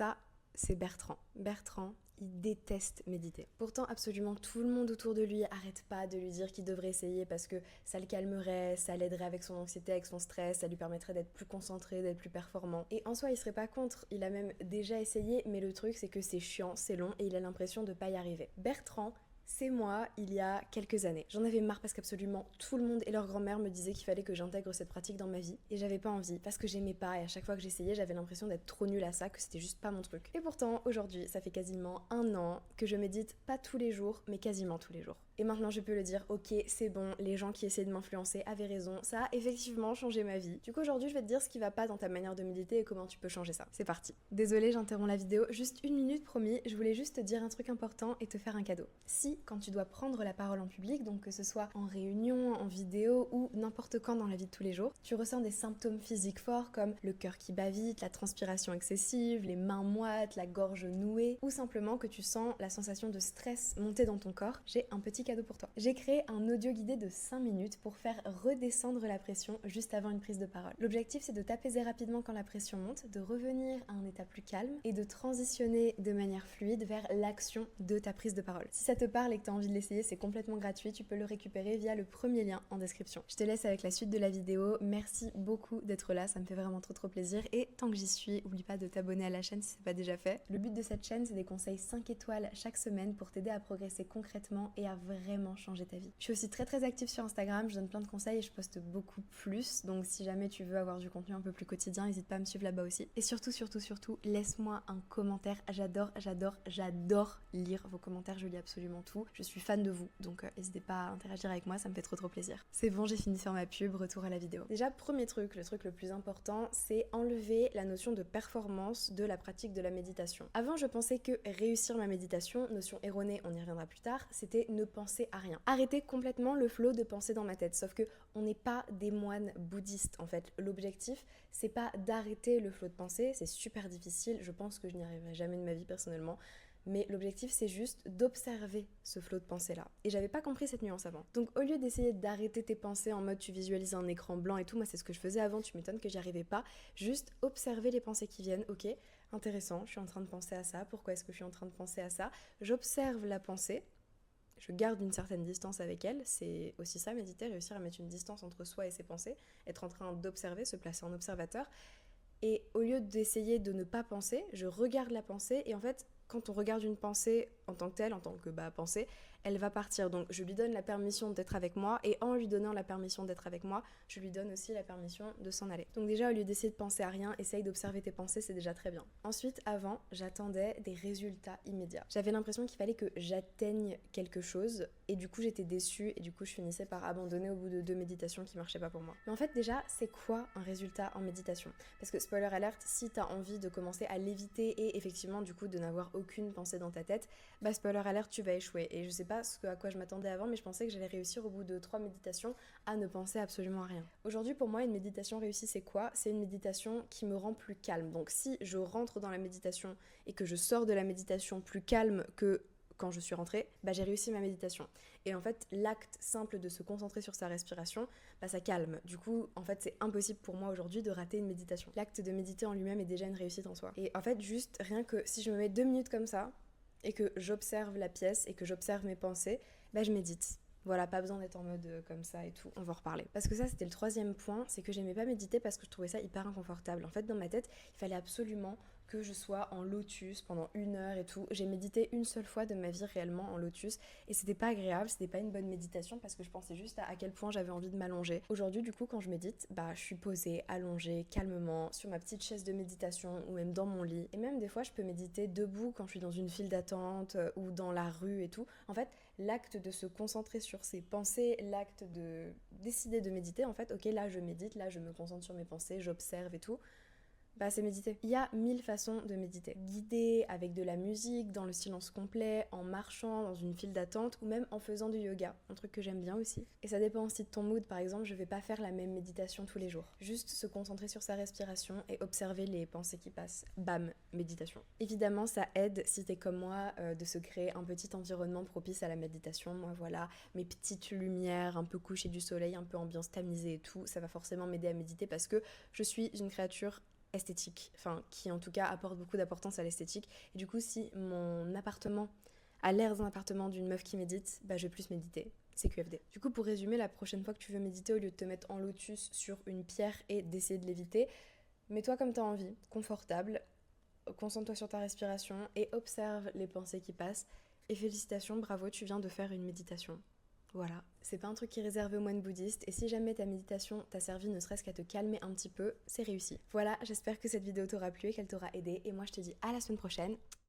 Ça, c'est Bertrand. Bertrand, il déteste méditer. Pourtant, absolument tout le monde autour de lui arrête pas de lui dire qu'il devrait essayer parce que ça le calmerait, ça l'aiderait avec son anxiété, avec son stress, ça lui permettrait d'être plus concentré, d'être plus performant. Et en soi, il serait pas contre, il a même déjà essayé, mais le truc c'est que c'est chiant, c'est long et il a l'impression de pas y arriver. Bertrand, c'est moi, il y a quelques années. J'en avais marre parce qu'absolument tout le monde et leur grand-mère me disaient qu'il fallait que j'intègre cette pratique dans ma vie. Et j'avais pas envie, parce que j'aimais pas, et à chaque fois que j'essayais, j'avais l'impression d'être trop nulle à ça, que c'était juste pas mon truc. Et pourtant, aujourd'hui, ça fait quasiment 1 an que je médite pas tous les jours, mais quasiment tous les jours. Et maintenant, je peux le dire, ok, c'est bon, les gens qui essaient de m'influencer avaient raison, ça a effectivement changé ma vie. Du coup, aujourd'hui, je vais te dire ce qui va pas dans ta manière de méditer et comment tu peux changer ça. C'est parti. Désolée, j'interromps la vidéo, juste 1 minute promis, je voulais juste te dire un truc important et te faire un cadeau. Si, quand tu dois prendre la parole en public, donc que ce soit en réunion, en vidéo ou n'importe quand dans la vie de tous les jours, tu ressens des symptômes physiques forts comme le cœur qui bat vite, la transpiration excessive, les mains moites, la gorge nouée, ou simplement que tu sens la sensation de stress monter dans ton corps, j'ai un petit cadeau pour toi. J'ai créé un audio guidé de 5 minutes pour faire redescendre la pression juste avant une prise de parole. L'objectif c'est de t'apaiser rapidement quand la pression monte, de revenir à un état plus calme et de transitionner de manière fluide vers l'action de ta prise de parole. Si ça te parle et que tu as envie de l'essayer, c'est complètement gratuit, tu peux le récupérer via le premier lien en description. Je te laisse avec la suite de la vidéo, merci beaucoup d'être là, ça me fait vraiment trop plaisir et tant que j'y suis, oublie pas de t'abonner à la chaîne si c'est pas déjà fait. Le but de cette chaîne c'est des conseils 5 étoiles chaque semaine pour t'aider à progresser concrètement et à vraiment changer ta vie. Je suis aussi très active sur Instagram, je donne plein de conseils et je poste beaucoup plus, donc si jamais tu veux avoir du contenu un peu plus quotidien, n'hésite pas à me suivre là-bas aussi. Et surtout, laisse-moi un commentaire, j'adore lire vos commentaires, je lis absolument tout. Je suis fan de vous, donc n'hésitez pas à interagir avec moi, ça me fait trop plaisir. C'est bon, j'ai fini de faire ma pub, retour à la vidéo. Déjà, premier truc, le truc le plus important, c'est enlever la notion de performance de la pratique de la méditation. Avant, je pensais que réussir ma méditation, notion erronée, on y reviendra plus tard, c'était ne penser à rien. Arrêter complètement le flot de pensées dans ma tête, sauf que on n'est pas des moines bouddhistes en fait. L'objectif, c'est pas d'arrêter le flot de pensée, c'est super difficile, je pense que je n'y arriverai jamais de ma vie personnellement. Mais l'objectif c'est juste d'observer ce flot de pensée là. Et j'avais pas compris cette nuance avant. Donc au lieu d'essayer d'arrêter tes pensées en mode tu visualises un écran blanc et tout, moi c'est ce que je faisais avant, tu m'étonnes que j'y arrivais pas. Juste observer les pensées qui viennent, ok, intéressant, je suis en train de penser à ça, pourquoi est-ce que je suis en train de penser à ça? J'observe la pensée, je garde une certaine distance avec elle, c'est aussi ça méditer, réussir à mettre une distance entre soi et ses pensées, être en train d'observer, se placer en observateur. Et au lieu d'essayer de ne pas penser, je regarde la pensée et en fait, quand on regarde une pensée en tant que telle, en tant que pensée, elle va partir. Donc je lui donne la permission d'être avec moi et en lui donnant la permission d'être avec moi, je lui donne aussi la permission de s'en aller. Donc déjà, au lieu d'essayer de penser à rien, essaye d'observer tes pensées, c'est déjà très bien. Ensuite, avant, j'attendais des résultats immédiats. J'avais l'impression qu'il fallait que j'atteigne quelque chose et du coup j'étais déçue et du coup je finissais par abandonner au bout de 2 méditations qui marchaient pas pour moi. Mais en fait déjà, c'est quoi un résultat en méditation? Parce que spoiler alert, si t'as envie de commencer à l'éviter et effectivement du coup de n'avoir aucune pensée dans ta tête, bah spoiler alert, tu vas échouer. Et je sais pas à quoi je m'attendais avant, mais je pensais que j'allais réussir au bout de 3 méditations à ne penser absolument à rien. Aujourd'hui pour moi une méditation réussie c'est quoi? C'est une méditation qui me rend plus calme. Donc si je rentre dans la méditation et que je sors de la méditation plus calme que quand je suis rentrée, bah j'ai réussi ma méditation. Et en fait, l'acte simple de se concentrer sur sa respiration, bah ça calme. Du coup, en fait, c'est impossible pour moi aujourd'hui de rater une méditation. L'acte de méditer en lui-même est déjà une réussite en soi. Et en fait, juste rien que si je me mets 2 minutes comme ça, et que j'observe la pièce, et que j'observe mes pensées, bah je médite. Voilà, pas besoin d'être en mode comme ça et tout, on va en reparler. Parce que ça, c'était le 3e point, c'est que j'aimais pas méditer parce que je trouvais ça hyper inconfortable. En fait, dans ma tête, il fallait absolument que je sois en lotus pendant 1 heure et tout. J'ai médité une seule fois de ma vie réellement en lotus et c'était pas agréable, c'était pas une bonne méditation parce que je pensais juste à quel point j'avais envie de m'allonger. Aujourd'hui, du coup, quand je médite, bah je suis posée, allongée, calmement, sur ma petite chaise de méditation ou même dans mon lit. Et même des fois, je peux méditer debout quand je suis dans une file d'attente ou dans la rue et tout. En fait, l'acte de se concentrer sur ses pensées, l'acte de décider de méditer, en fait, ok, là je médite, là je me concentre sur mes pensées, j'observe et tout. Bah c'est méditer. Il y a 1000 façons de méditer. Guidé, avec de la musique, dans le silence complet, en marchant, dans une file d'attente ou même en faisant du yoga, un truc que j'aime bien aussi. Et ça dépend aussi de ton mood, par exemple, je vais pas faire la même méditation tous les jours. Juste se concentrer sur sa respiration et observer les pensées qui passent. Bam, méditation. Évidemment, ça aide, si t'es comme moi, de se créer un petit environnement propice à la méditation. Moi voilà, mes petites lumières, un peu coucher du soleil, un peu ambiance tamisée et tout, ça va forcément m'aider à méditer parce que je suis une créature esthétique, enfin qui en tout cas apporte beaucoup d'importance à l'esthétique. Et du coup, si mon appartement a l'air d'un appartement d'une meuf qui médite, bah je vais plus méditer. C'est QFD. Du coup, pour résumer, la prochaine fois que tu veux méditer, au lieu de te mettre en lotus sur une pierre et d'essayer de l'éviter, mets-toi comme t'as envie, confortable, concentre-toi sur ta respiration et observe les pensées qui passent. Et félicitations, bravo, tu viens de faire une méditation. Voilà, c'est pas un truc qui est réservé aux moines bouddhistes et si jamais ta méditation t'a servi ne serait-ce qu'à te calmer un petit peu, c'est réussi. Voilà, j'espère que cette vidéo t'aura plu et qu'elle t'aura aidé et moi je te dis à la semaine prochaine.